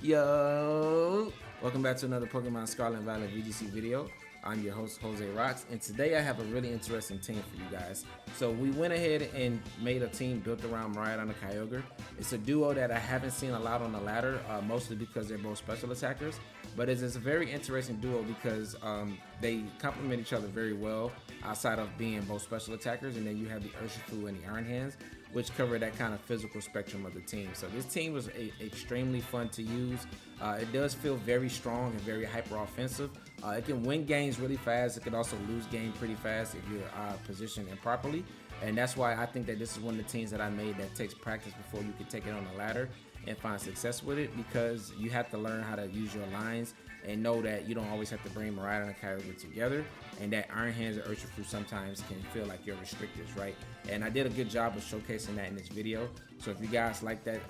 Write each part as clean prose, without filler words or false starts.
Yo, welcome back to another Pokemon Scarlet and Violet VGC video. I'm your host Jose Rocks, and today I have a really interesting team for you guys. So we went ahead and made a team built around Miraidon and Kyogre. It's a duo that I haven't seen a lot on the ladder, mostly because they're both special attackers. But it's a very interesting duo because they complement each other very well outside of being both special attackers. And then you have the Urshifu and the Iron Hands, which cover that kind of physical spectrum of the team. So this team was extremely fun to use. It does feel very strong and very hyper offensive. It can win games really fast. It can also lose games pretty fast if you're positioned improperly. And that's why I think that this is one of the teams that I made that takes practice before you can take it on the ladder and find success with it, because you have to learn how to use your lines and know that you don't always have to bring Miraidon and Kyogre together, and that Iron Hands and Urshifu sometimes can feel like your restrictors, right? And I did a good job of showcasing that in this video. So if you guys like that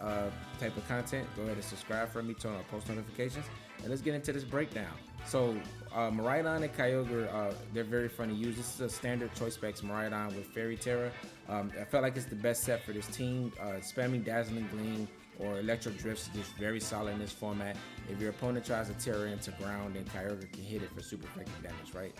type of content, go ahead and subscribe for me, turn on post notifications, and let's get into this breakdown. So Miraidon and Kyogre, they're very fun to use. This is a standard choice specs Miraidon with Fairy Tera. I felt like it's the best set for this team. Spamming Dazzling Gleam or Electric Drifts is just very solid in this format. If your opponent tries to Tera into ground, then Kyogre can hit it for super effective damage, right?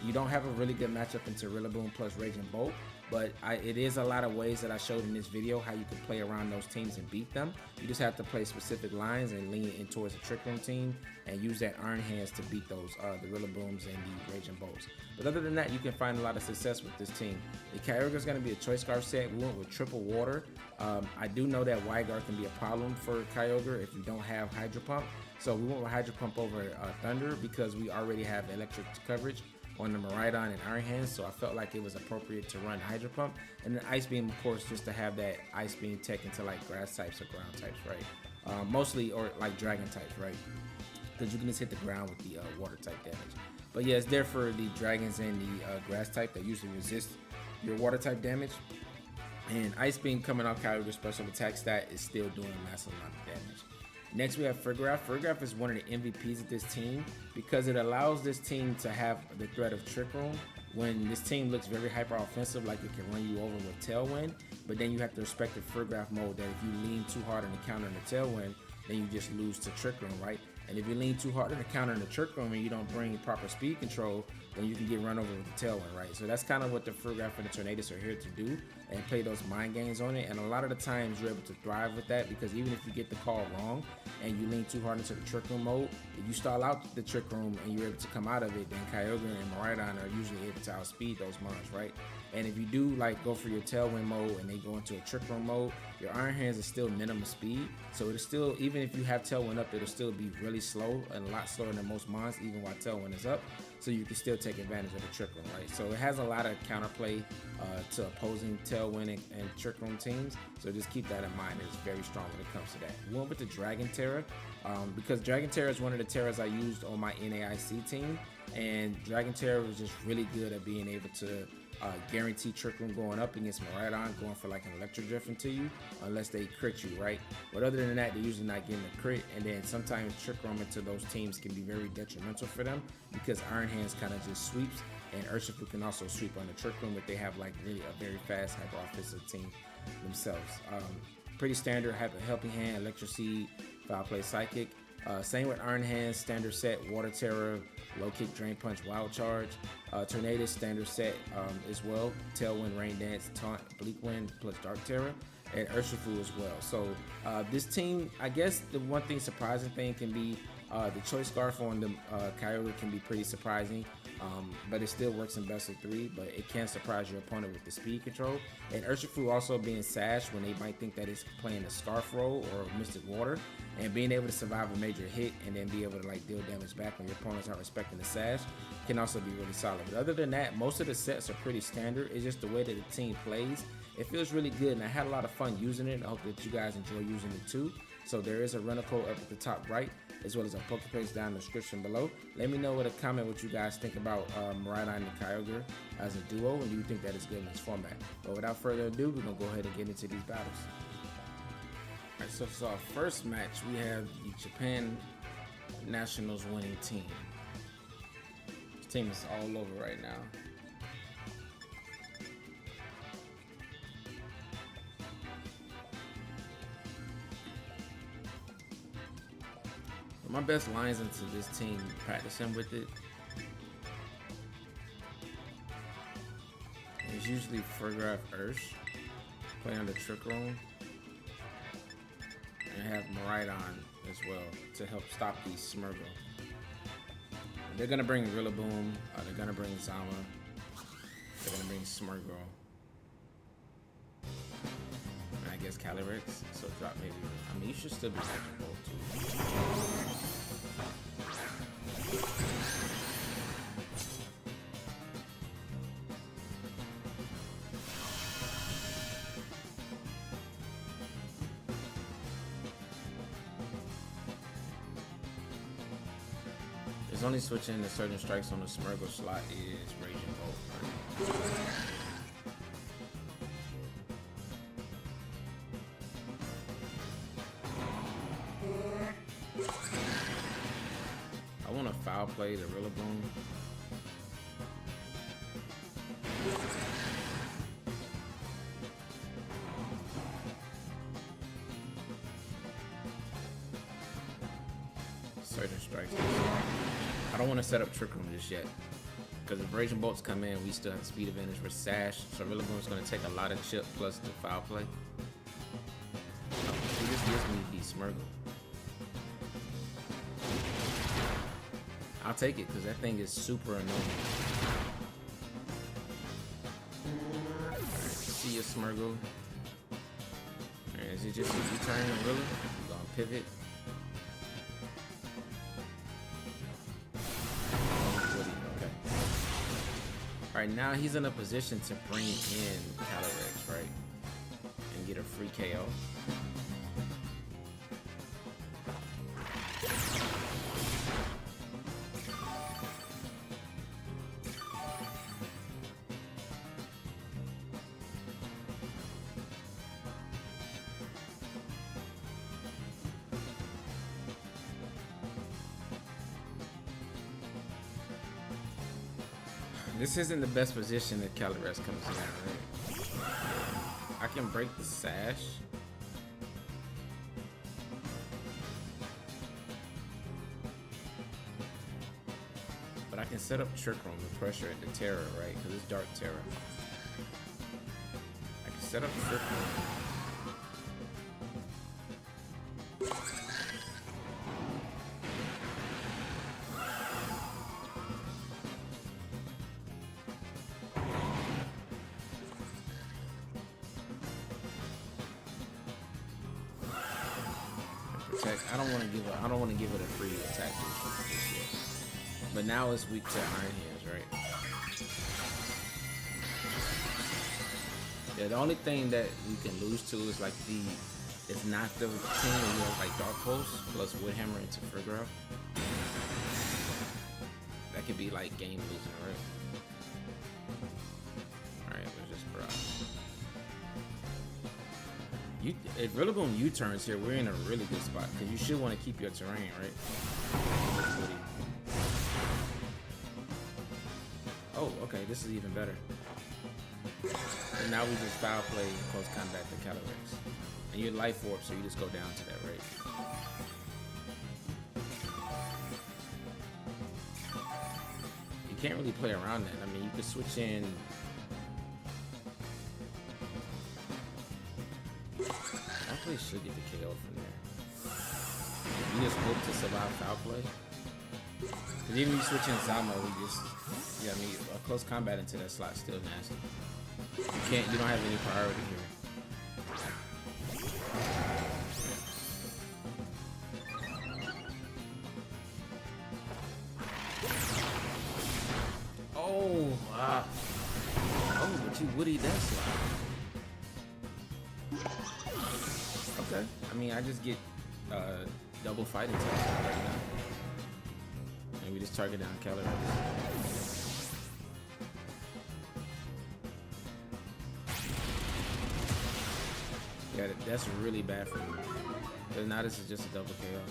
You don't have a really good matchup into Rillaboom plus Raging Bolt, but it is a lot of ways that I showed in this video how you can play around those teams and beat them. You just have to play specific lines and lean in towards the Trick Room team and use that Iron Hands to beat those the Rillabooms and the Raging Bolts. But other than that, you can find a lot of success with this team. The Kyogre is going to be a Choice Scarf set. We went with triple water. I do know that Guard can be a problem for Kyogre if you don't have Hydro Pump. So we went with Hydro Pump over Thunder because we already have electric coverage on the Miraidon and Iron Hands, so I felt like it was appropriate to run Hydro Pump, and then Ice Beam, of course, just to have that Ice Beam tech into like grass types or ground types, right? Mostly, or like dragon types, right? Because you can just hit the ground with the water type damage. But yeah, it's there for the dragons and the grass type that usually resist your water type damage. And Ice Beam coming off Kyogre's special attack stat is still doing a massive amount of damage. Next, we have Farigiraf. Farigiraf is one of the MVPs of this team because it allows this team to have the threat of Trick Room when this team looks very hyper offensive, like it can run you over with Tailwind. But then you have to respect the Farigiraf mode that if you lean too hard on the counter in the Tailwind, then you just lose to Trick Room, right? And if you lean too hard on the counter in the Trick Room and you don't bring proper speed control, then you can get run over with the Tailwind, right? So that's kind of what the Farigiraf and the Tornadus are here to do, and play those mind games on it. And a lot of the times you're able to thrive with that, because even if you get the call wrong and you lean too hard into the Trick Room mode, if you stall out the Trick Room and you're able to come out of it, then Kyogre and Miraidon are usually able to outspeed those mons, right? And if you do like go for your Tailwind mode and they go into a Trick Room mode, your Iron Hands is still minimum speed, so it'll still, even if you have Tailwind up, it'll still be really slow and a lot slower than most mons, even while Tailwind is up. So you can still take advantage of the Trick Room, right? So it has a lot of counterplay to opposing Tailwind and Trick Room teams. So just keep that in mind. It's very strong when it comes to that. We went with the Dragon Tera because Dragon Tera is one of the Teras I used on my NAIC team, and Dragon Tera was just really good at being able to guarantee Trick Room going up against Miraidon, going for like an electric drift into you, unless they crit you, right? But other than that, they're usually not getting a crit, and then sometimes Trick Room into those teams can be very detrimental for them because Iron Hands kind of just sweeps, and Urshifu can also sweep on the Trick Room if they have like really a very fast hyper offensive team themselves. Pretty standard, have a Helping Hand, Electric Seed, Foul Play Psychic. Same with Iron Hands, standard set, Water Terror, Low Kick, Drain Punch, Wild Charge. Tornadus, standard set as well. Tailwind, Rain Dance, Taunt, Bleak Wind, plus Dark Terror. And Urshifu as well. So this team, I guess the one thing surprising thing can be the Choice Scarf on the Kyogre can be pretty surprising. But it still works in best of 3, but it can surprise your opponent with the speed control. And Urshifu also being sashed when they might think that it's playing a Scarf role or Mystic Water, and being able to survive a major hit and then be able to like deal damage back when your opponents aren't respecting the sash can also be really solid. But other than that, most of the sets are pretty standard. It's just the way that the team plays. It feels really good, and I had a lot of fun using it. I hope that you guys enjoy using it too. So there is a rental code up at the top right, as well as a Poképaste down in the description below. Let me know with a comment what you guys think about Miraidon and Kyogre as a duo, and do you think that is good in this format? But without further ado, we're gonna go ahead and get into these battles. Alright, so for our first match, we have the Japan Nationals winning team. This team is all over right now. My best lines into this team, practicing with it, is usually Frigoraph Ursh, play on the Trick Room, and have Miraidon as well to help stop these Smirgle. They're gonna bring Rillaboom, they're gonna bring Zama, they're gonna bring Smirgle, and I guess Calyrex, so drop maybe. I mean, you should still be catching both too. There's only switching to certain strikes on the Smirgle slot is Raging Bolt. Right? I want to foul play the Rillaboom. Certain strikes. I don't want to set up Trick Room just yet, because if Raging Bolts come in, we still have the speed advantage for Sash, so Rillaboom's going to take a lot of chip plus the foul play. He just gives me the Smirgle. I'll take it, because that thing is super annoying. Alright, see your Smirgle. Alright, is it just a U-turn and Rilla? I'm going to pivot. Alright, now he's in a position to bring in Calyrex, right? And get a free KO. This isn't the best position that Calyrex comes in, right? I can break the Sash. But I can set up Trick Room to pressure at the Tera, right? Because it's Dark Tera. I can set up Trick Room. I don't want to give it a free attack just yet. But now it's weak to Iron Hands, right? Yeah, the only thing that we can lose to is like it's not the team where you have like Dark Pulse plus Woodhammer into Frigoraph. That could be like game losing, right? Alright, let's just bro. If Rillaboom U-turns here, we're in a really good spot because you should want to keep your terrain, right? Oh, okay, this is even better. And now we just foul play close combat to Calyrex. And you're life warp, so you just go down to that rate. You can't really play around that. I mean, you could switch in. Actually, should get the KO from there. You just hope to survive foul play. Because even if you switch in Zama, we just, yeah, I mean, a close combat into that slot still nasty. You don't have any priority here. Oh, wow. Oh, but you woodied that slot. Okay. I mean, I just get double fighting attacks right now. And we just target down Calyrex. Yeah, that's really bad for me. But now this is just a double KO.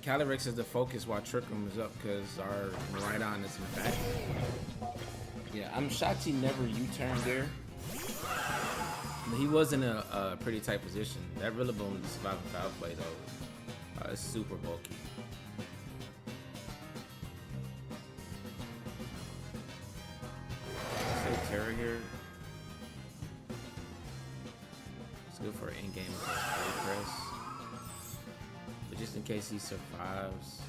Calyrex is the focus while Trick Room is up because our Miraidon is in back. Yeah, I'm shocked he never U-turned there. He was in a pretty tight position. That Rillaboom to survive a foul play though. It's super bulky. Say Tera here. It's good for an in-game press. But just in case he survives,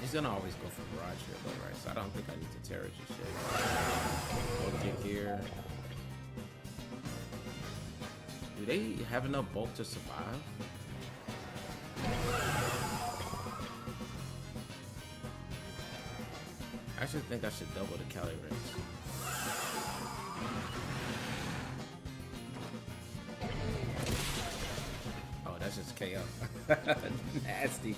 he's gonna always go for Barrage here though, right? So I don't think I need to Tera just yet. Bulk kick here. Do they have enough bulk to survive? I actually think I should double the Calyrex. Oh, that's just KO. Nasty.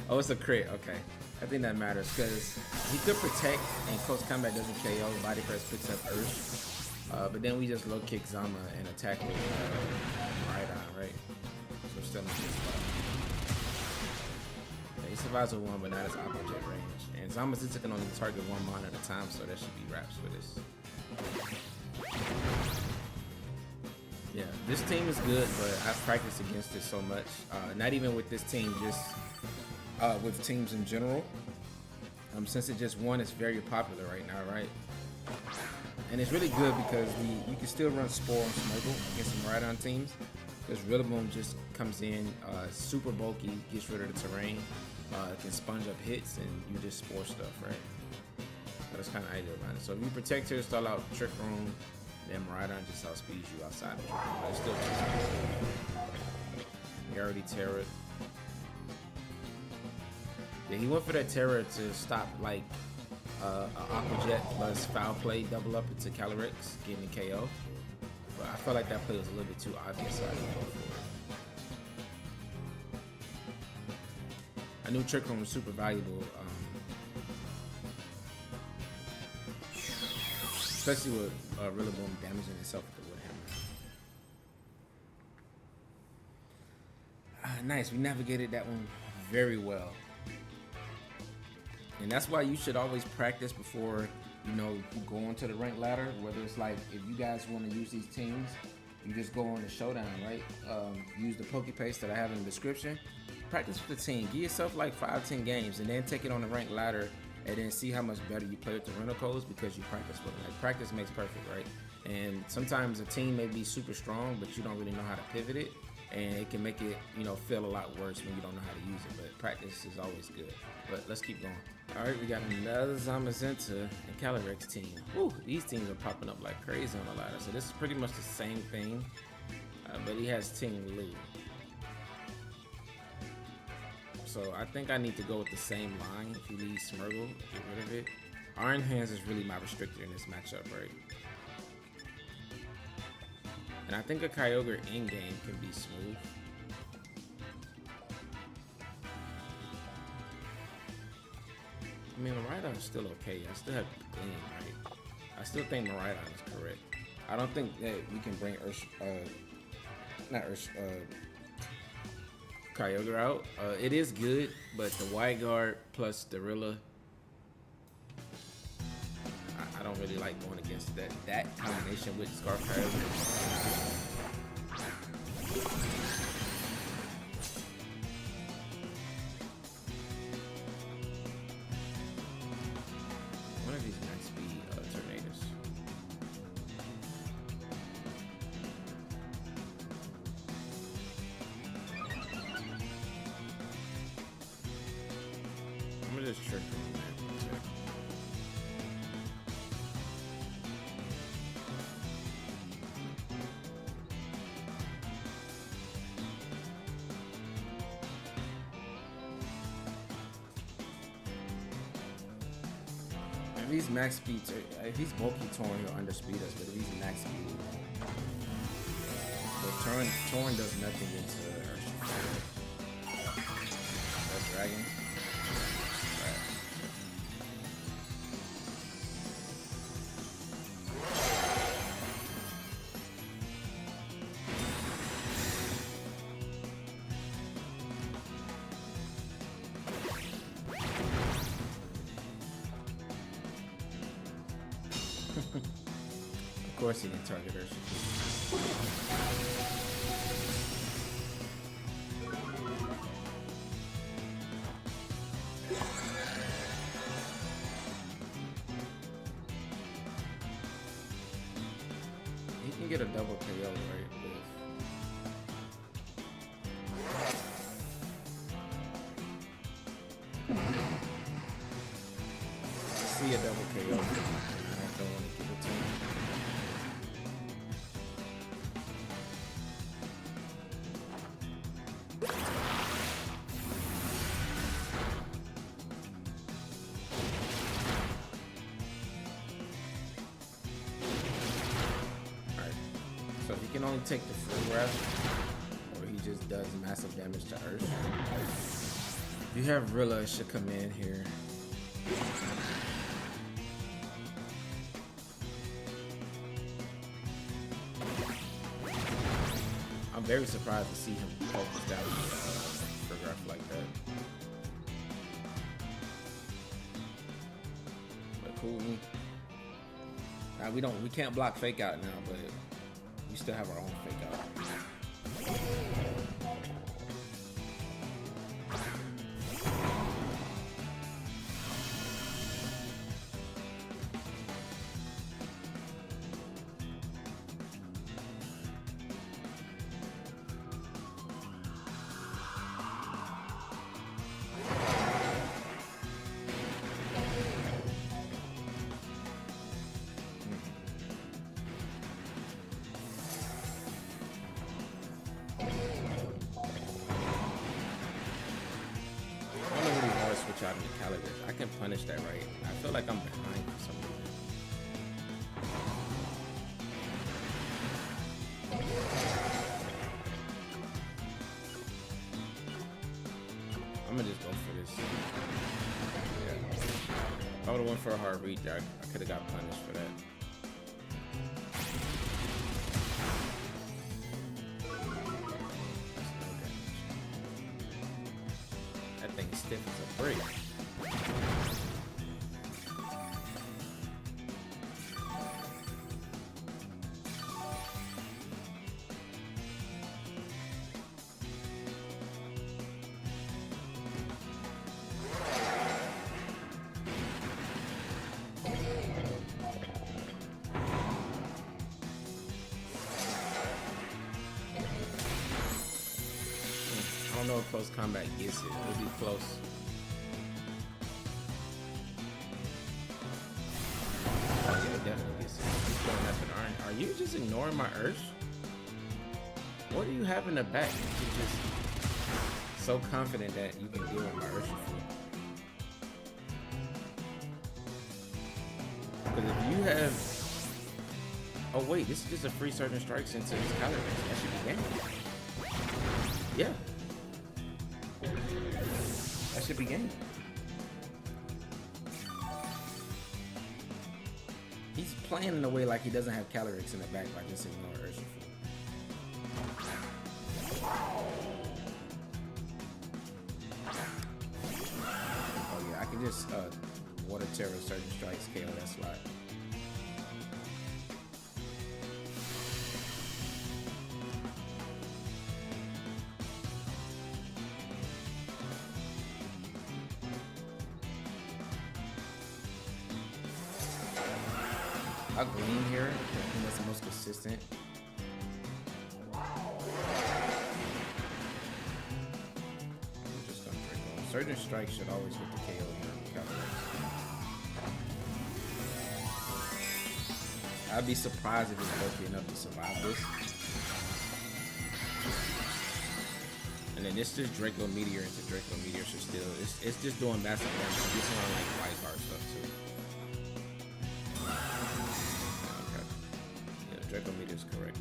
Oh, it's a crit. Okay. I think that matters because he could protect and close combat doesn't KO. Body press picks up Earth. But then we just low kick Zama and attack with Miraidon, right? So we're still in this spot. Yeah, he survives with one, but not his opposite range. And Zamazenta can only target one mon at a time, so that should be wraps for this. Yeah, this team is good, but I've practiced against it so much. Not even with this team, just with teams in general. Since it just won, it's very popular right now, right? And it's really good because you can still run Spore and Smurgle against some Miraidon teams. Because Rillaboom just comes in, super bulky, gets rid of the terrain, can sponge up hits, and you just Spore stuff, right? So that's kind of ideal around it. So if you protect here, start out Trick Room, then Miraidon just outspeeds you outside of Trick Room. But it's still he already Tera it. Yeah, he went for that Tera to stop like Aqua Jet plus foul play double up into Calyrex, getting the KO. But I felt like that play was a little bit too obvious, so I didn't go for it. I knew Trick Room was super valuable, especially with Rillaboom damaging itself with the Wood Hammer. Nice, we navigated that one very well. And that's why you should always practice before, you go onto the rank ladder. Whether it's like, if you guys want to use these teams, you just go on the showdown, right? Use the Poképaste that I have in the description. Practice with the team. Give yourself like 5-10 games and then take it on the rank ladder and then see how much better you play with the rental codes because you practice with them. Like, practice makes perfect, right? And sometimes a team may be super strong, but you don't really know how to pivot it. And it can make it, feel a lot worse when you don't know how to use it. But practice is always good. But let's keep going. All right, we got another Zamazenta and Calyrex team. Whew, these teams are popping up like crazy on the ladder. So this is pretty much the same thing, but he has Team Lou. So I think I need to go with the same line. If you leave Smurgle, get rid of it. Iron Hands is really my restrictor in this matchup, right? And I think a Kyogre in-game can be smooth. I mean, Miraidon is still okay. I still have Gleam, right? I still think Miraidon is correct. I don't think that we can bring Kyogre out. It is good, but the Wide Guard plus the Rilla, I don't really like going against that combination with Scarf Kyogre. One of these max speed tornadoes. I'm gonna just trick him. If he's max speed, if he's bulky Torn, he'll underspeed us, but if he's max speed, but Torn does nothing into Earth Dragon. Of course he didn't target her. He can get a double KO, right? See a double KO. I don't want to give it to him. Alright. So he can only take the full breath, or he just does massive damage to Earth. If you have Rilla, it should come in here. I'm very surprised to see him focus down for graph like that. But cool. Now we can't block fake out now, but we still have our own fake out. Out in the Calyrex. I can punish that, right? I feel like I'm behind for some reason. I'm gonna just go for this. Yeah. If I would've went for a hard read, I could have got punished for that. Stiff as a brick. I don't know if close combat gets it. It'll be close. Oh yeah, it definitely gets it. He's going after the iron. Are you just ignoring my Ursh? What do you have in the back? You're just so confident that you can deal with my Ursh. Because if you have... Oh wait, this is just a free Surging Strikes into his Calyrex. That should be game. Yeah. That should be game. He's playing in a way like he doesn't have Calyrex in the back by just ignoring Urshifu. Oh yeah, I can just Water Tera Surging Strikes KO that slot. I'll green here. I think that's the most consistent. I'm just gonna break on. Surging Strike should always get the KO here on Calyrex. I'd be surprised if it's bulky enough to survive this. And then this just Draco Meteor into Draco Meteor should still. It's just doing massive damage. This one like white card stuff too. Draco Meteor is correct.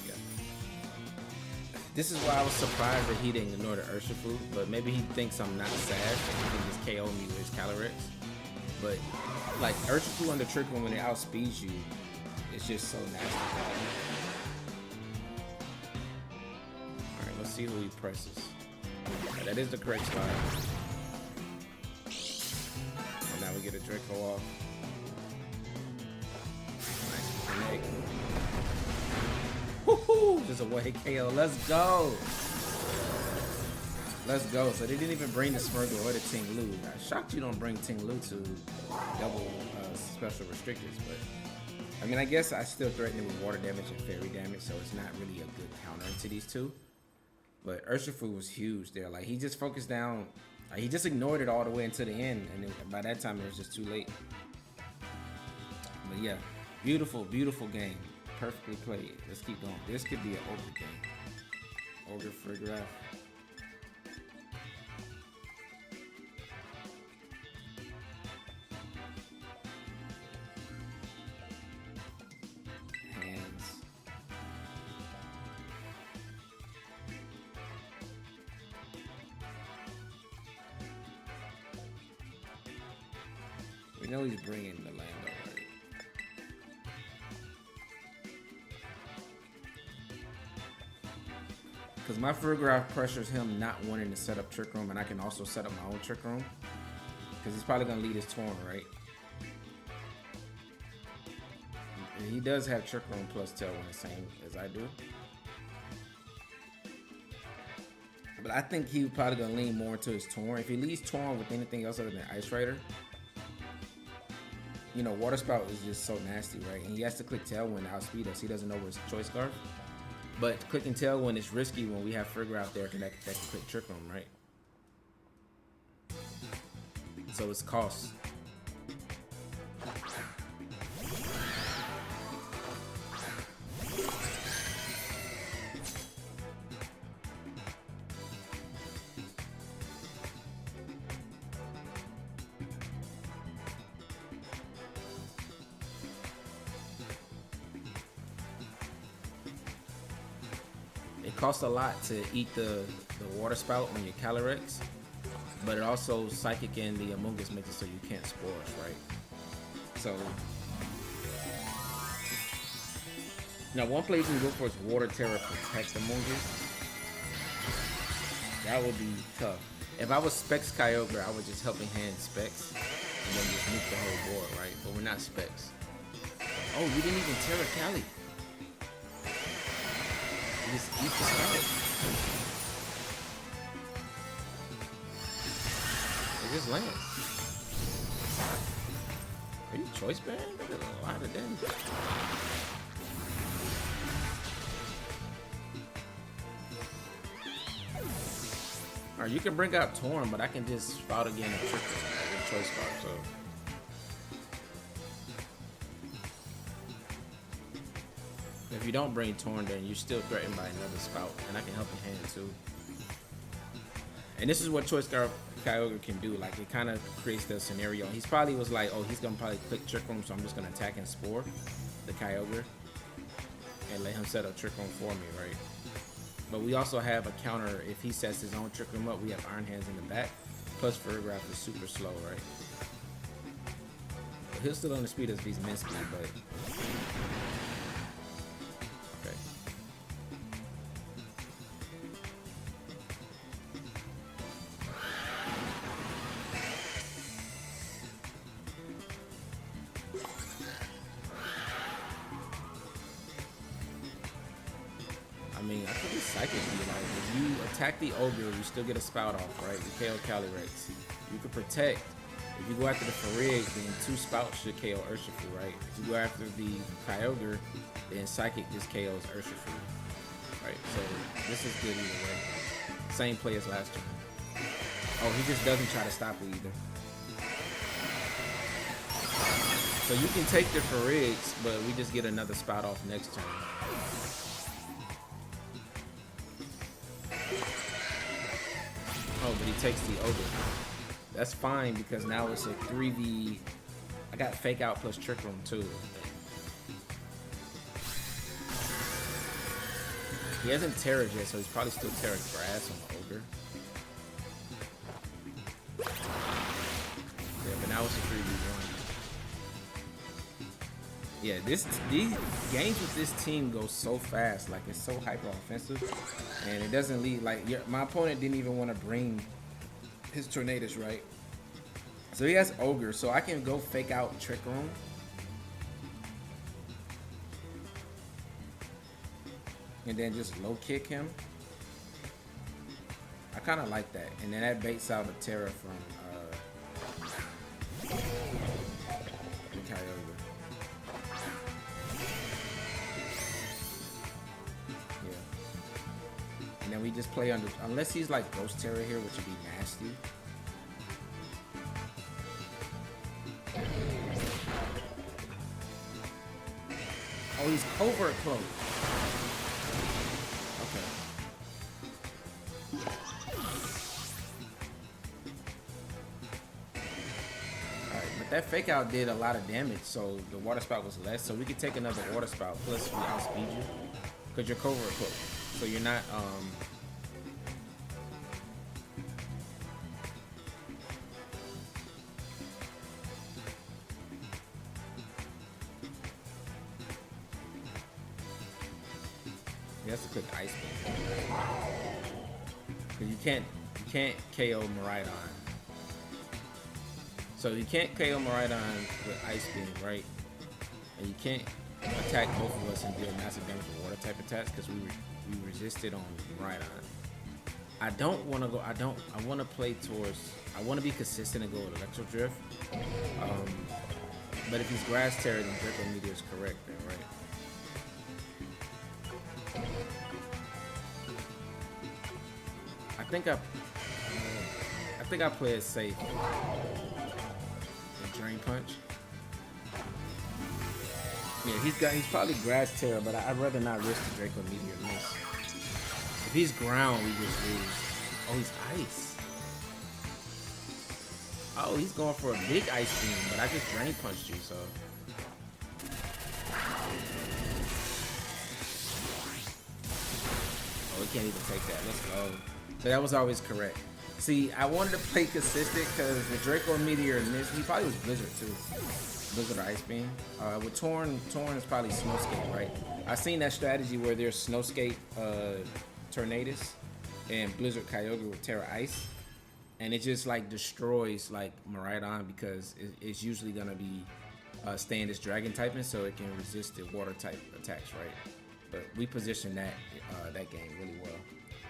Yeah. This is why I was surprised that he didn't ignore the Urshifu, but maybe he thinks I'm not sad and he can just KO me with his Calyrex. But like Urshifu and the Trick Room when it outspeeds you, it's just so nasty. Alright, let's see who he presses. Yeah, that is the correct start. And now we get a Draco off. Nice connect. Woohoo! Just a one-hit KO. Let's go. Let's go. So they didn't even bring the Smirgle or the Ting Lu. I'm shocked you don't bring Ting Lu to double special restrictors, but I mean, I guess I still threaten it with water damage and fairy damage, so it's not really a good counter to these two. But Urshifu was huge there. Like, he just focused down. He just ignored it all the way until the end, and then by that time it was just too late. But yeah, beautiful, beautiful game. Perfectly played. Let's keep going. This could be an Ogre game. Ogre Frigoraph. We know he's bringing the land already. Because my Frigoraph pressures him not wanting to set up Trick Room, and I can also set up my own Trick Room. Because he's probably going to lead his Torn, right? And he does have Trick Room plus Tailwind, the same as I do. But I think he's probably going to lean more into his Torn. If he leads Torn with anything else other than Ice Rider, you know, Water Spout is just so nasty, right? And he has to click Tailwind to outspeed us. He doesn't know where his Choice Scarf. But clicking Tailwind is risky when we have Frigoraph there that can click Trick Room, right? So it's cost. It costs a lot to eat the Water Spout on your Calyrex, but it also Psychic and the Amoonguss makes it so you can't Spore us, right? So now one play you can go for is Water Tera Protect Amoonguss. That would be tough. If I was Specs Kyogre, I would just helping hand Specs and then just nuke the whole board, right? But we're not Specs. Oh, you didn't even Tera Cali. Just eat the Scarlet. It just lands. Are you Choice Band? That's a lot of damage. Alright, you can bring out Torn, but I can just spout again and trick with Choice Scarf, so. If you don't bring Torn, then you're still threatened by another Spout, and I can help your hand too. And this is what Choice Scarf Kyogre can do. Like, it kind of creates the scenario. He's probably was like, oh, he's gonna probably click Trick Room, so I'm just gonna attack and Spore the Kyogre and let him set up Trick Room for me, right? But we also have a counter. If he sets his own Trick Room up, we have Iron Hands in the back. Plus Frigoraph is super slow, right? But he'll still on the speed as if he's min speed, but okay. I mean, I could be Psychic you. Like, if you attack the Ogre, you still get a Spout off, right? You KO Calyrex. You could Protect. If you go after the Farig, then 2 Spouts should KO Urshifu, right? If you go after the Kyogre, then Psychic just KOs Urshifu, right? So this is good either way. Same play as last turn. Oh, he just doesn't try to stop it either. So you can take the Farigs, but we just get another Spout off next turn. Oh, but he takes the Ogre. That's fine because now it's a 3v. I got Fake Out plus Trick Room too. He hasn't Terra yet, so he's probably still Terra Grass on the Ogre. Yeah, but now it's a 3v1. Yeah, these games with this team go so fast. Like it's so hyper offensive, and it doesn't lead. Like my opponent didn't even want to bring his Tornadus, right? So he has Ogre, so I can go fake out Trick Room. And then just low kick him. I kind of like that. And then that baits out a Tera from the Kyogre. Yeah. And then we just play under, unless he's like Ghost Tera here, which would be nasty. Oh, he's covert close. Okay. Alright, but that fake out did a lot of damage, so the water spout was less. So we could take another water spout, plus we outspeed you. Because you're covert close. So you're not he has to click Ice Beam. Cause you can't KO Miraidon. So you can't KO Miraidon with Ice Beam, right? And you can't attack both of us and deal massive damage with water type attacks because we resisted on Miraidon. I don't want to go. I want to play towards. I want to be consistent and go with Electro Drift. But if he's Grass Terror, then Draco Meteor is correct, then, right? I think I play it safe. The Drain Punch. Yeah, he's probably Grass Terror, but I'd rather not risk the Draco Meteor miss. If he's ground, we just lose. Oh, he's ice. Oh, he's going for a big Ice Beam, but I just Drain Punched you, so. Oh, we can't even take that. Let's go. So that was always correct. See, I wanted to play consistent because the Draco Meteor missed. He probably was Blizzard too. Blizzard or Ice Beam. With Torn is probably Snow Skate, right? I've seen that strategy where there's Snow Skate Tornadus and Blizzard Kyogre with Tera Ice. And it just like destroys like Miraidon because it's usually gonna be staying this dragon typing so it can resist the water type attacks, right? But we positioned that that game really well.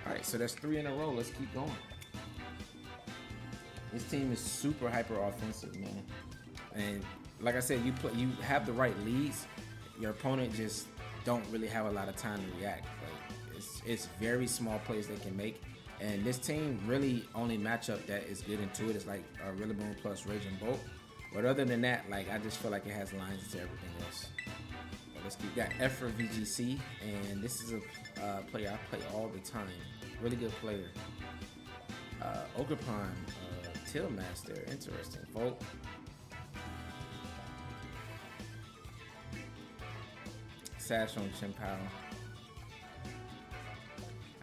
Alright, so that's 3 in a row. Let's keep going. This team is super hyper offensive, man. And like I said, you have the right leads. Your opponent just don't really have a lot of time to react. Like it's very small plays they can make. And this team really only matchup that is good into it is like Rillaboom plus Raging Bolt. But other than that, like I just feel like it has lines to everything else. But let's keep got F for VGC, and this is a player I play all the time. Really good player. Ogerpon, Till Master, interesting, folk. Sash on Chien-Pao.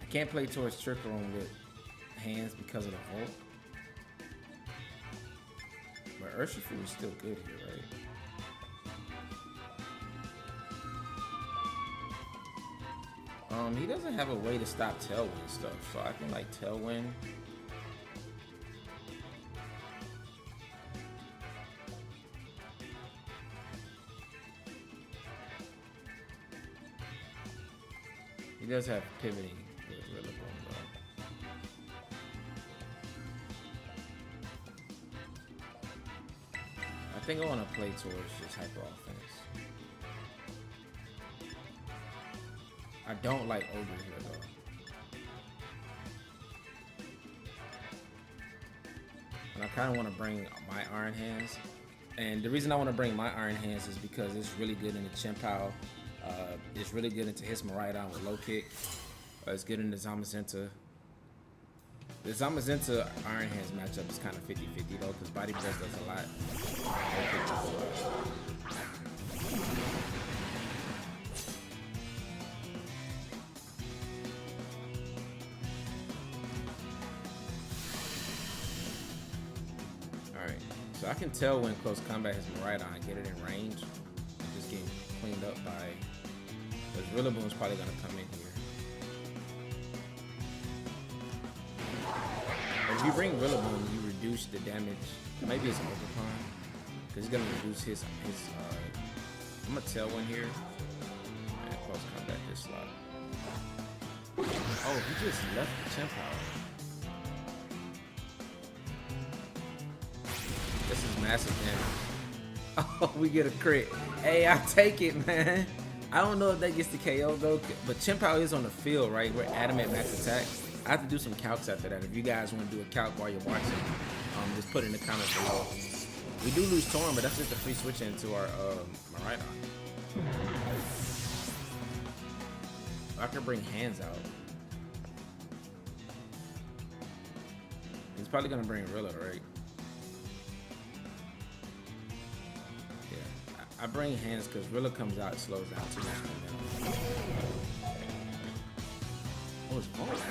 I can't play towards Trick Room with hands because of the Volt. But Urshifu is still good here, right? He doesn't have a way to stop Tailwind stuff, so I can like Tailwind. He does have pivoting with Rillaboom though. I think I want to play towards just hyper offense. I don't like Ogre here though. And I kind of want to bring my Iron Hands. And the reason I want to bring my Iron Hands is because it's really good in the Chien-Pao. It's really good into his Miraidon with low kick. It's good in the Zamazenta. The Zamazenta Iron Hands matchup is kind of 50-50 though, because Body Press does a lot. Alright, so I can tell when close combat his Miraidon, get it in range, and just get cleaned up by, because Rillaboom's probably gonna come in here. If you bring Rillaboom, you reduce the damage. Maybe it's Overpond, because he's gonna reduce his I'm gonna Tailwind here. And close combat this slot. Oh, he just left the Chien-Pao. This is massive damage. Oh, we get a crit. Hey, I take it, man. I don't know if that gets the KO though, but Chien-Pao is on the field, right? We're adamant max attack. I have to do some calcs after that. If you guys want to do a calc while you're watching, just put it in the comments below. We do lose Torn, but that's just a free switch into our Miraidon. I can bring hands out. He's probably gonna bring Rilla, right? Yeah, I bring hands because Rilla comes out, it slows down too much. Oh, it's falling.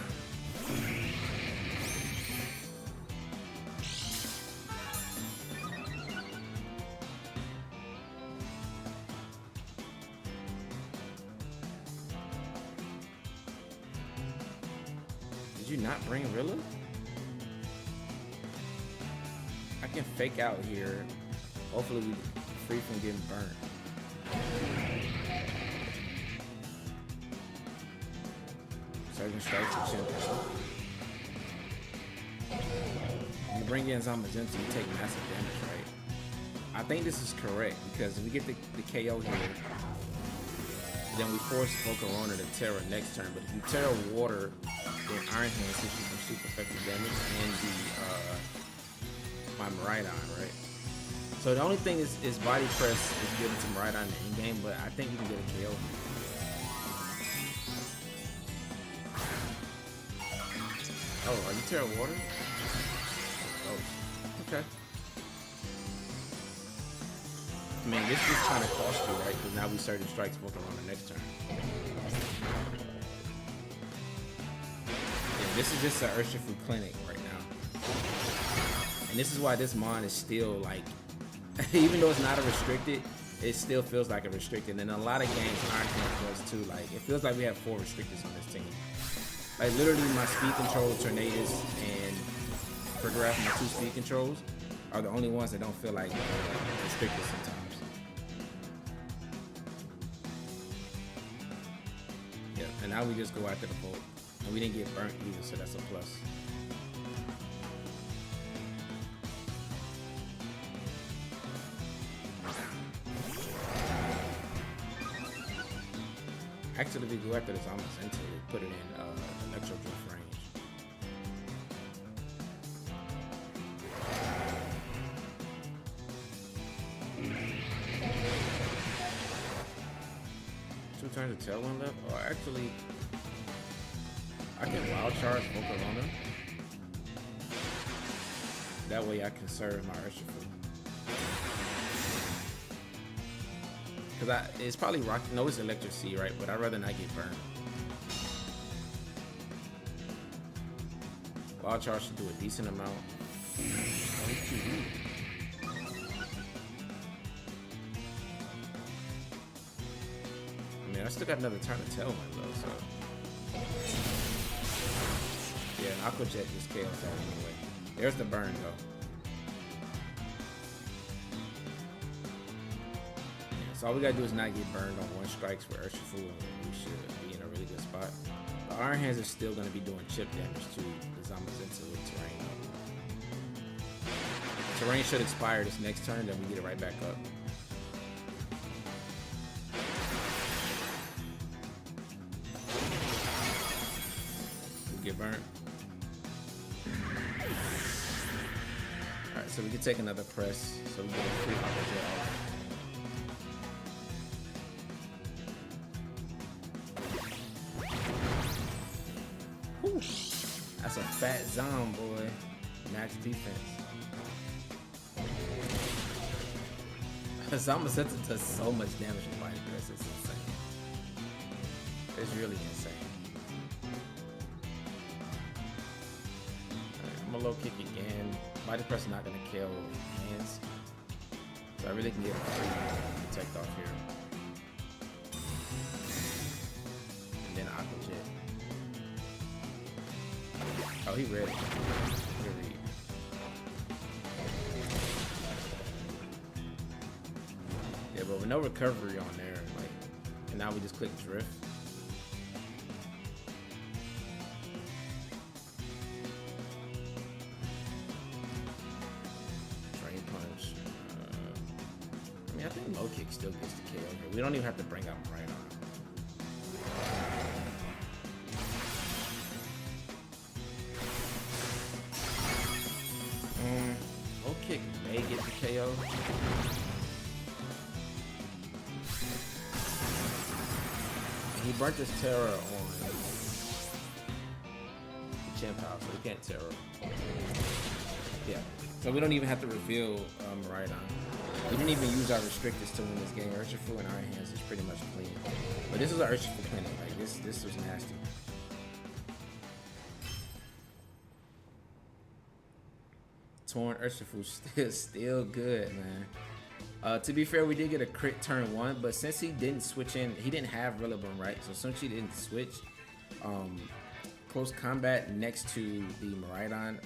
Did you not bring Rilla? I can fake out here. Hopefully we free from getting burnt. Surging strikes with Chien-Pao. You bring in Zamazenta, you take massive damage, right? I think this is correct because if we get the KO here, then we force Volcarona to Tera next turn. But if you Tera Water, then Iron Hands hits you some super effective damage and my Miraidon, right? So the only thing is Body Press is getting to Miraidon in the in game, but I think we can get a KO. Oh, are you Tera Water? Oh, okay. I mean, this is trying to cost you, right? Because now we Surging Strikes Volcarona next turn. Yeah, this is just an Urshifu clinic right now. And this is why this mon is still like, even though it's not a restricted, it still feels like a restricted. And in a lot of games, Iron Hands does too. Like, it feels like we have 4 restricteds on this team. Like, literally my speed control, Tornadus, and Prograph, my 2 speed controls, are the only ones that don't feel like restricted sometimes. Yeah, and now we just go after the bolt. And we didn't get burnt either, so that's a plus. Actually, if we go after this Zamazenta, we put it in Electro Drift range. Two turns of Tailwind left? Or actually, I can Wild Charge Volcarona. That way I can serve my Urshifu. Because it's probably rock. No, it's Electric Sea, right? But I'd rather not get burned. Wild Charge should do a decent amount. I mean, I still got another turn of Tailwind though, so. Yeah, an Aqua Jet just KOs out anyway. There's the burn though. So all we gotta do is not get burned on 1 strikes for Urshifu, and we should be in a really good spot. The Iron Hands are still gonna be doing chip damage to the Zamazenta with Terrain. Terrain should expire this next turn, then we get it right back up. We get burnt. Alright, so we can take another press, so we get a free Aqua Jet off. That's a fat zom, boy. Max defense. Zamazenta does so much damage with Body Press, it's insane. It's really insane. Right, I'm gonna low kick again. Body Press is not gonna kill hands. So I really can get a free protect off here. Oh, he ready. He ready. Yeah, but with no recovery on there, like, and now we just click drift. Drain punch. I mean, I think low kick still gets the KO here. We don't even have to bring up Miraidon. Low kick may get the KO. He burnt his Tera on Chien-Pao, so we can't Tera. Yeah, so we don't even have to reveal Miraidon. We didn't even use our restrictors to win this game. Urshifu in our hands is pretty much clean. But this is an Urshifu clinic. Like this was nasty. Torn Urshifu still good, man. To be fair, we did get a crit turn 1, but since he didn't switch in, he didn't have Rillaboom, right? So since he didn't switch, close combat next to the Miraidon,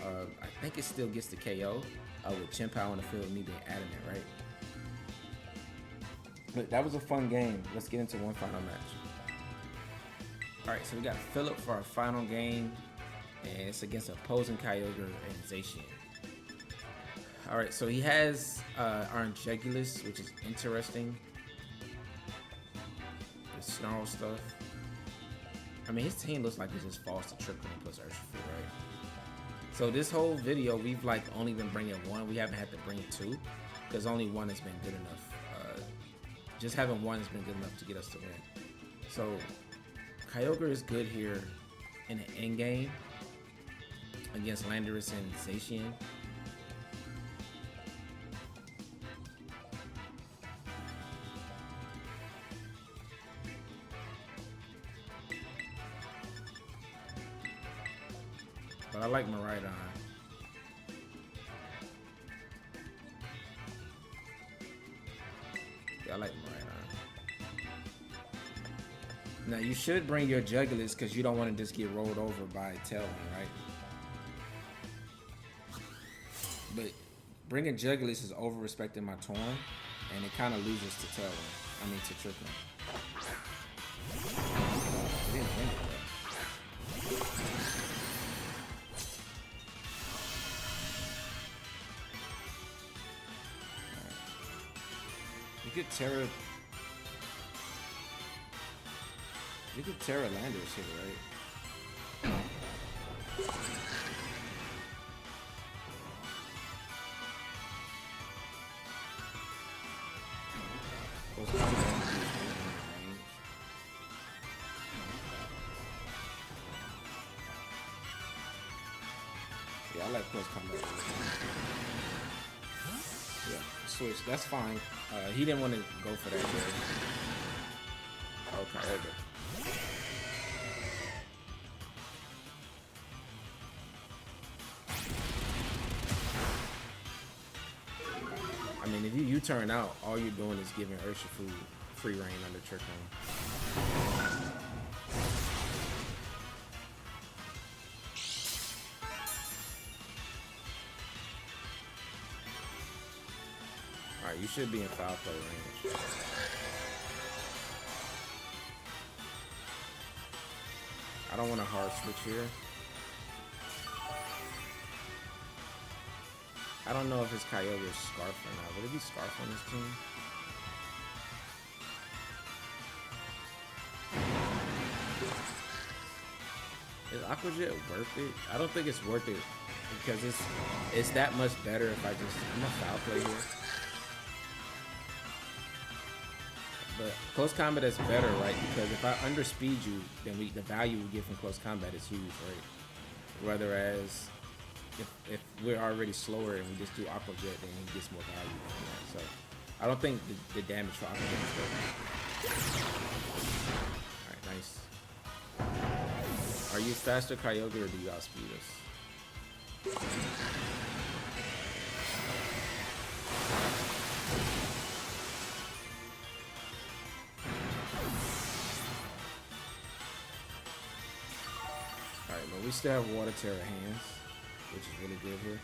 I think it still gets the KO with Chien-Pao on the field, me being adamant, right? But that was a fun game. Let's get into one final match. All right, so we got Philip for our final game, and it's against opposing Kyogre and Zashian. All right, so he has Orange Regulus, which is interesting. The Snarl stuff. I mean, his team looks like it just falls to triple plus Urshifu, right? So this whole video, we've like only been bringing one. We haven't had to bring two because only one has been good enough. Just having one has been good enough to get us to win. So Kyogre is good here in the end game against Landorus and Zashian. But I like Miraidon. Yeah, I like Miraidon. Now you should bring your Jugulus because you don't want to just get rolled over by Tailwind, right? But bringing Jugulus is over respecting my Torn, and it kind of loses to Tailwind. I mean to Trickling. I didn't think of that. You could Tera. You could Tera Landorus here, right? Yeah, I like close combat. Yeah, switch. That's fine. He didn't want to go for that. Okay, okay. I mean, if you U-turn out, all you're doing is giving Urshifu free reign under Trickling. Alright, you should be in foul play range. I don't want a hard switch here. I don't know if it's Kyogre's Scarf or not. Would it be Scarf on this team? Is Aqua Jet worth it? I don't think it's worth it because it's that much better if I'm a foul play here. But close combat is better, right? Because if I underspeed you, then the value we get from close combat is huge, right? Whereas if we're already slower and we just do Aqua Jet, then he gets more value from that. So I don't think the damage for Aqua Jet is good. Alright, nice. Are you faster Kyogre or do you outspeed us? We we still have water Tera hands, which is really good here.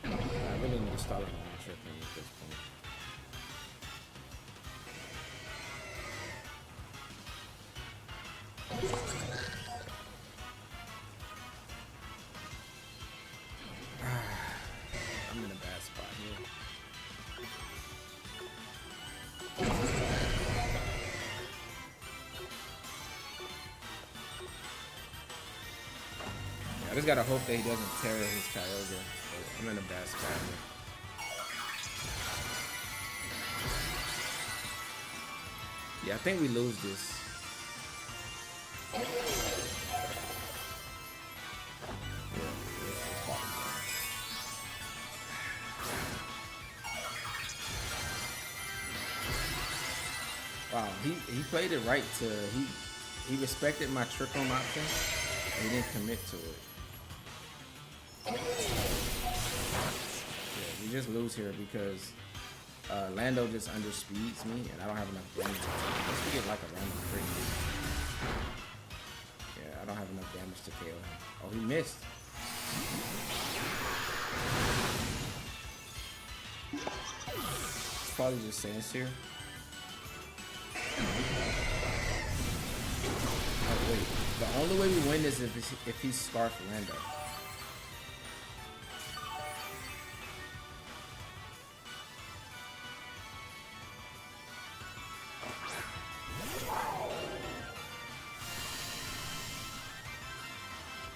I really need to start on my tripping at this point. I'm in a bad spot here. I just gotta hope that he doesn't tear his Kyogre. I'm in a bad spot here. Yeah, I think we lose this. Wow, he played it right to he respected my trick room option and he didn't commit to it. Yeah, we just lose here because Lando just underspeeds me and I don't have enough damage to take. Let's get like a random crit. Yeah, I don't have enough damage to KO him. Oh, he missed. It's probably just Sans here. Oh wait, the only way we win is if he's Scarf Lando.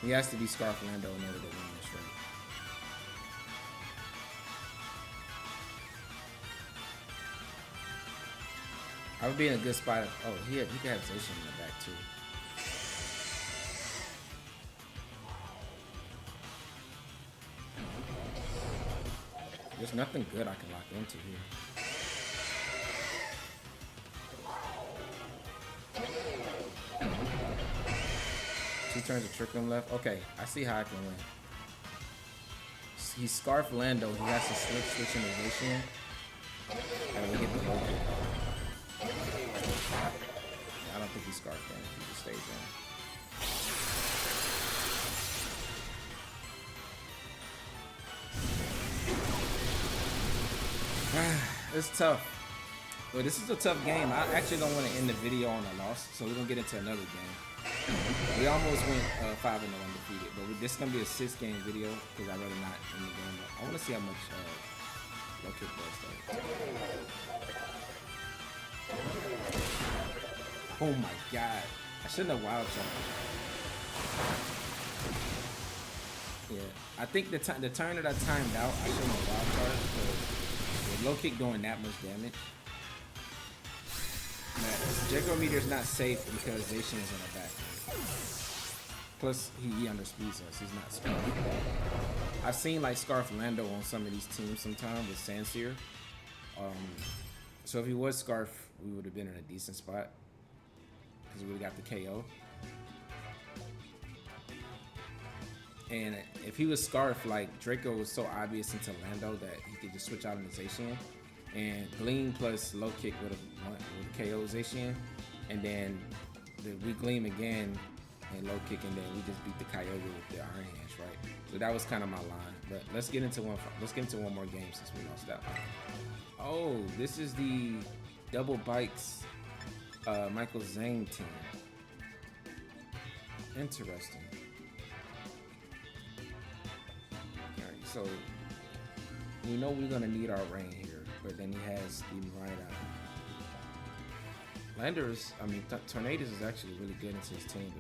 He has to be Scarf Lando in order to win this race. I would be in a good spot. Oh, he could have Zashian in the back too. There's nothing good I can lock into here. Two turns of Trick Room left. Okay, I see how I can win. He's Scarf Lando. He has to switch into Zashian. And we get the low kick. I don't think he's Scarf then if he just stays in. It's tough. But this is a tough game. I actually don't want to end the video on a loss, so we're going to get into another game. We almost went 5-0 undefeated, but this is going to be a 6-game video because I'd rather not end the game. I want to see how much low kick does though. Oh my god. I shouldn't have wild charged. Yeah. I think the turn that I timed out, I shouldn't have wild charged because low kick doing that much damage. Kyogre Meteor is not safe because Zashian is in the back. Plus, he underspeeds us. He's not Scarf. I've seen like Scarf Lando on some of these teams sometimes with Sanseer. So if he was Scarf, we would have been in a decent spot because we would have got the KO. And if he was Scarf, like Draco was so obvious into Lando that he could just switch out into Zashian. And Gleam plus low kick would have KO Zashian, and then we Gleam again and low kick, and then we just beat the Kyogre with the Iron Hands, right? So that was kind of my line. But let's get into one. Let's get into one more game since we lost that one. Oh, this is the Double Bikes Michael Zane team. Interesting. All right, so we know we're gonna need our rain here. But then he has the Miraidon. Landers, I mean, Tornadus is actually really good into his team.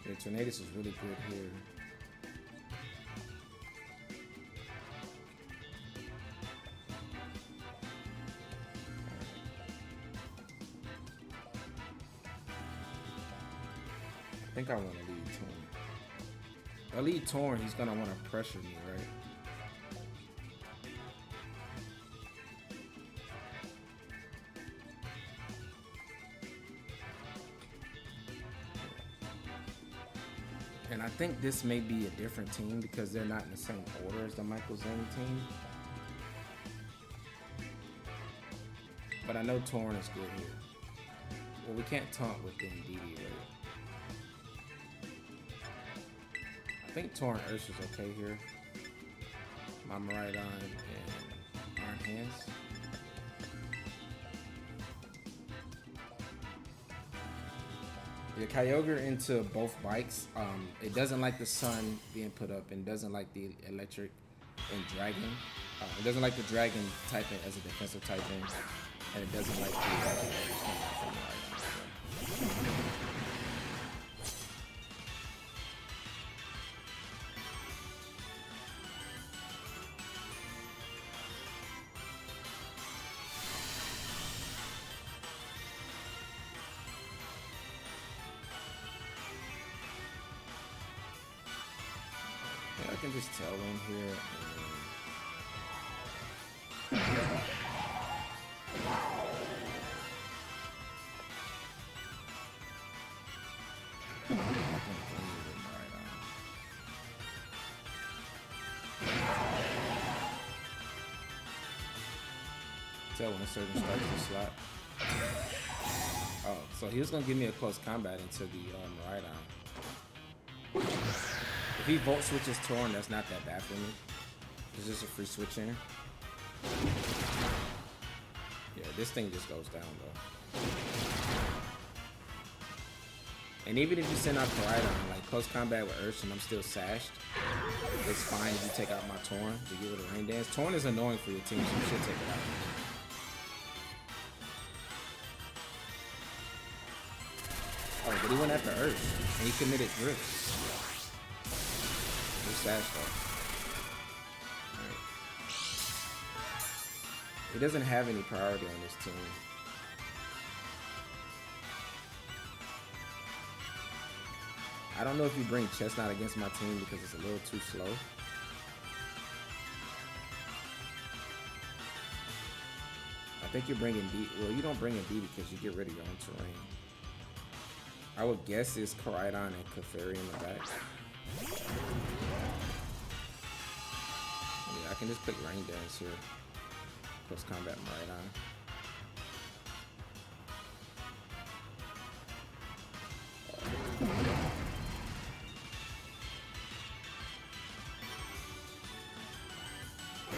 Yeah, Tornadus is really good here. think I want to lead Torn. If I lead Torn, he's gonna want to pressure me, right? And I think this may be a different team because they're not in the same order as the Michael Zane team. But I know Torn is good here. Well, we can't taunt with the DD, right? I think Torn Urshi's okay here. My Miraidon and Iron Hands. The Kyogre into both bikes. It doesn't like the sun being put up and doesn't like the electric and dragon. It doesn't like the dragon typing as a defensive typing, and it doesn't like the I can just tell in here. Tell when a certain strikes the slot. Oh, so he was gonna give me a close combat into the Miraidon. If he volt switches Torn, that's not that bad for me. It's just a free switch in. Yeah, this thing just goes down though. And even if you send out Miraidon, like close combat with Urshian, I'm still sashed. It's fine if you take out my Torn to get rid of Rain Dance. Torn is annoying for your team, so you should take it out. Oh, but he went after Ursh, and he committed drift. Sash though. Right. He doesn't have any priority on this team. I don't know if you bring Chestnut against my team because it's a little too slow. I think you're bringing D. Well, you don't bring a D because you get rid of your own terrain. I would guess it's Miraidon and Clefairy in the back. Yeah, I can just click Rain Dance here. Close combat Miraidon.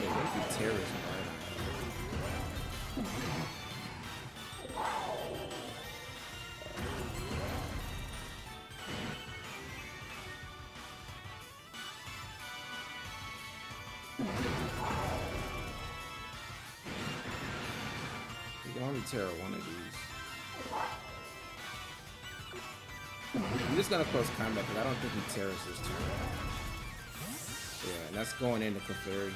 Yeah, what if he Tera's Miraidon? You can only Tera one of these. I'm just gonna close combat because I don't think he Teras this turn. Yeah, and that's going into Clefairy.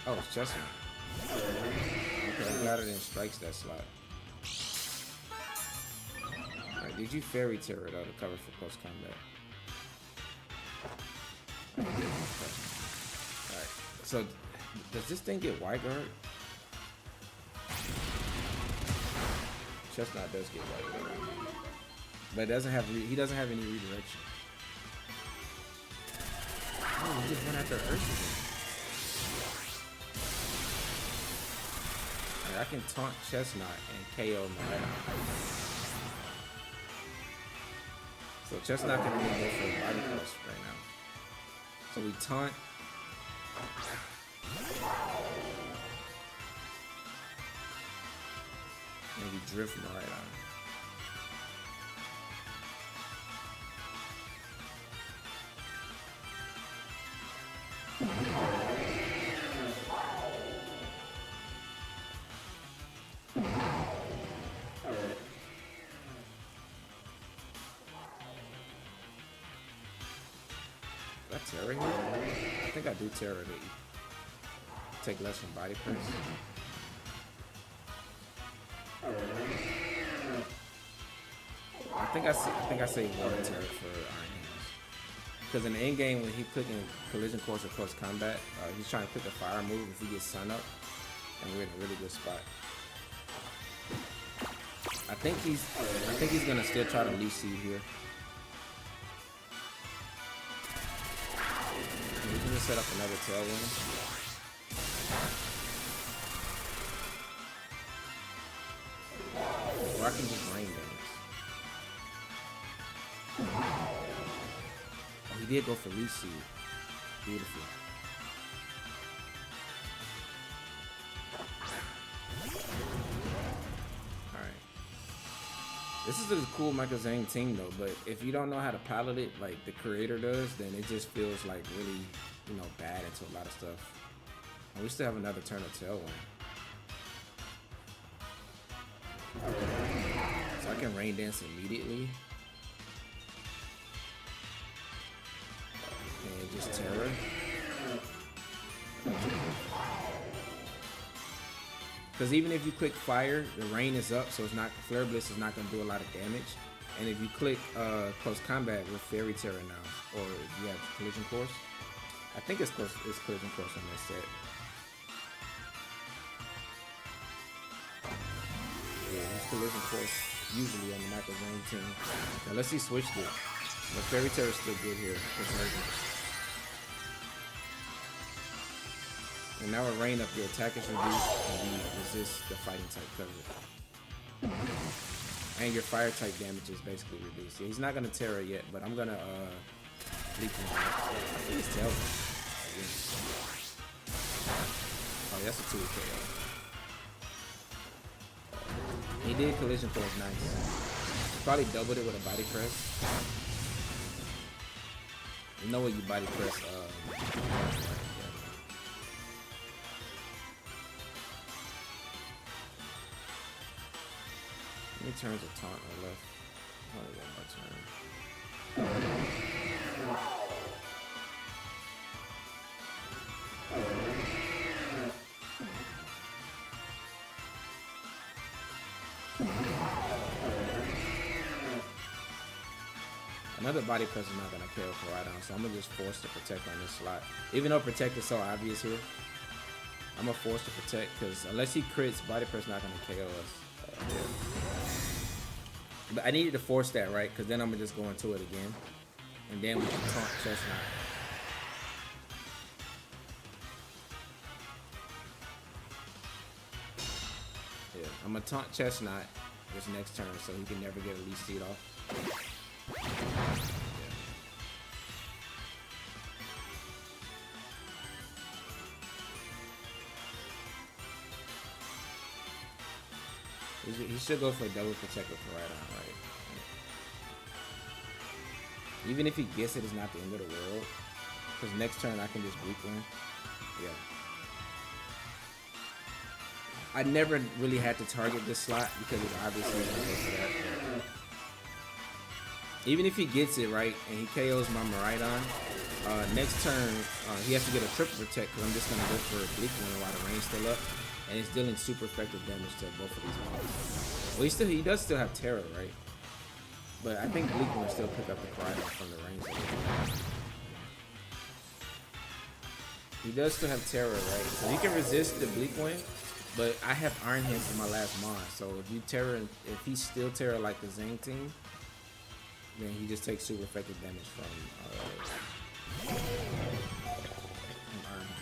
Oh, it's Chestnut. Okay, I'm glad it didn't strikes that slot. Alright, did you Fairy Tera though to cover for close combat? Alright, so does this thing get Wide Guard? Chestnut does get Wide Guard. But it doesn't have he doesn't have any redirection. Oh, he just went after Urshian. Right, I can taunt Chestnut and KO Miraidon. So Chestnut can only go for body plus right now. So we taunt. And we drift Miraidon. Tera here? I think I do Tera to take less from body press. think I saved Water Terror for Iron Hands. Because in the end game, when he's clicking Collision Course or Close Combat, he's trying to click a fire move if he gets Sun Up, and we're in a really good spot. I think he's gonna still try to Leaf Seed here. And we can just set up another Tailwind. Or I can just rain damage. Oh, he did go for Leaf Seed. Beautiful. Alright. This is a cool Michael Zhang team though, but if you don't know how to pilot it like the creator does, then it just feels like really, you know, bad into a lot of stuff. And we still have another turn of Tailwind. So I can Rain Dance immediately. And just Tera. Because even if you click Fire, the rain is up, so it's not, Flare Blitz is not going to do a lot of damage. And if you click Close Combat with Fairy Tera now, or if you have Collision Course, I think it's Collision Course on this set. Yeah, it's Collision Course usually on the Michael Zhang team. Now let's see switched it. But Fairy Tera is still good here. And now with Rain Up, your attack is reduced and you resist the fighting type cover. And your fire type damage is basically reduced. Yeah, he's not gonna Tera yet, but I'm gonna leak him. I think it's Tailwind. Oh, that's a 2 KO. He did Collision Course, nice. Probably doubled it with a body press. You know what you body press How many turns of taunt are left? Only one more turn. Another body press is not gonna KO Miraidon, so I'm gonna just force to protect on this slot. Even though protect is so obvious here, I'm gonna force to protect because unless he crits, body press not gonna KO us. But I needed to force that, right? Because then I'm gonna just go into it again, and then we can taunt Chestnut. Yeah, I'm gonna taunt Chestnut this next turn, so he can never get a Leaf Seed off. He should go for a double protect with Miraidon, right? Even if he gets it, it's not the end of the world. Because next turn I can just weak one. Yeah. I never really had to target this slot because it's obviously going to go for that. Even if he gets it right and he KOs my Miraidon, next turn he has to get a triple protect because I'm just going to go for a bleak one while the range's still up. And it's dealing super effective damage to both of these mobs. Well, he does still have Tera, right? But I think Bleak will still pick up the Miraidon from the range. He does still have Tera, right? So he can resist the Bleak Wing, but I have Iron Hands in my last mod. So if he still Tera like the Zhang team, then he just takes super effective damage from Iron Hands.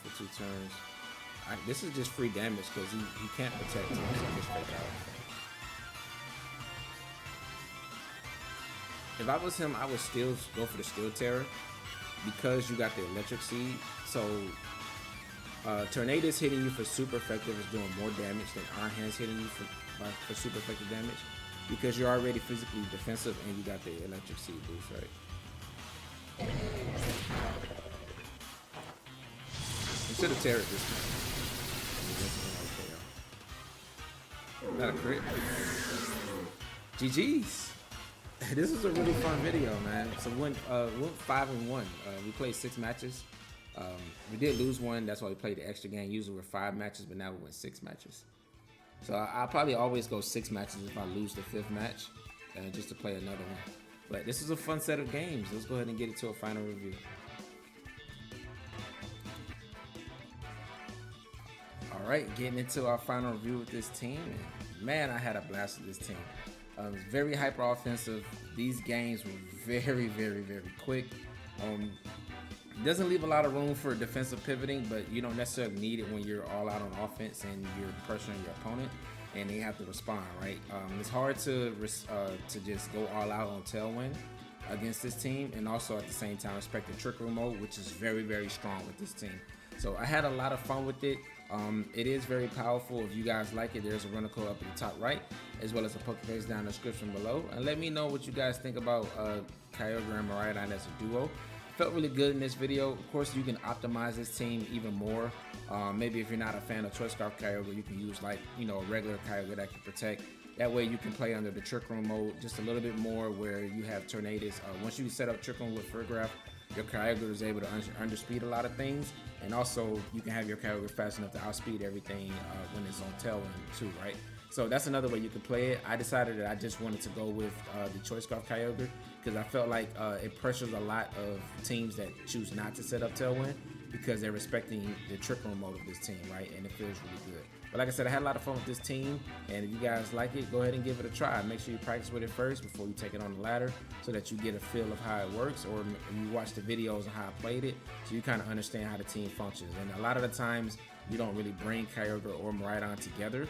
For 2 turns. This is just free damage because he can't protect him, so I just fake out. If I was him, I would still go for the Steel Terror because you got the Electric Seed. So Tornadus hitting you for super effective is doing more damage than Iron Hands hitting you for super effective damage because you're already physically defensive and you got the Electric Seed boost, right? Should have Tera this time. Not a crit. GG's. This was a really fun video, man. So we went 5-1. We played 6 matches. We did lose one. That's why we played the extra game. Usually we're 5 matches, but now we went 6 matches. So I'll probably always go 6 matches if I lose the 5th match, just to play another one. But this is a fun set of games. Let's go ahead and get it to a final review. All right, getting into our final review with this team. Man, I had a blast with this team. It's very hyper offensive. These games were very, very, very quick. Doesn't leave a lot of room for defensive pivoting, but you don't necessarily need it when you're all out on offense and you're pressuring your opponent and they have to respond, right? It's hard to just go all out on tailwind against this team, and also at the same time respect the trick room mode, which is very, very strong with this team. So I had a lot of fun with it. It is very powerful. If you guys like it, there's a runner code up in the top right, as well as a Poképaste down in the description below. And let me know what you guys think about Kyogre and Miraidon as a duo. Felt really good in this video. Of course, you can optimize this team even more. Maybe if you're not a fan of Choice Scarf Kyogre, you can use like, a regular Kyogre that can protect. That way you can play under the Trick Room mode just a little bit more, where you have Tornadus. Once you set up Trick Room with Furgraph, your Kyogre is able to underspeed a lot of things, and also you can have your Kyogre fast enough to outspeed everything when it's on tailwind too, right? So that's another way you could play it. I decided that I just wanted to go with the Choice Scarf Kyogre because I felt like it pressures a lot of teams that choose not to set up tailwind because they're respecting the Trick Room mode of this team, right? And it feels really good. But like I said, I had a lot of fun with this team, and if you guys like it, go ahead and give it a try. Make sure you practice with it first before you take it on the ladder so that you get a feel of how it works, or you watch the videos of how I played it so you kind of understand how the team functions. And a lot of the times, you don't really bring Kyogre or Miraidon together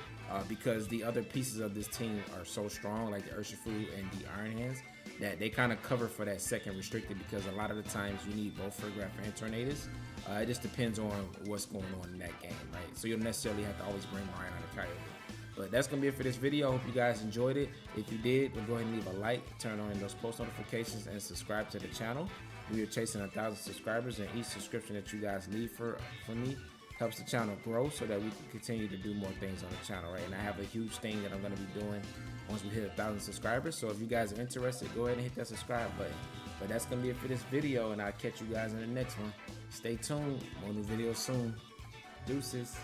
because the other pieces of this team are so strong, like the Urshifu and the Iron Hands, that they kind of cover for that second restricted, because a lot of the times you need both Furgraph and Tornadus. It just depends on what's going on in that game, right? So you don't necessarily have to always bring Miraidon or Kyogre. But that's going to be it for this video. I hope you guys enjoyed it. If you did, then go ahead and leave a like, turn on those post notifications, and subscribe to the channel. We are chasing 1,000 subscribers, and each subscription that you guys leave for me helps the channel grow so that we can continue to do more things on the channel, right? And I have a huge thing that I'm going to be doing once we hit 1,000 subscribers. So if you guys are interested, go ahead and hit that subscribe button. But that's going to be it for this video, and I'll catch you guys in the next one. Stay tuned. More new videos soon. Deuces.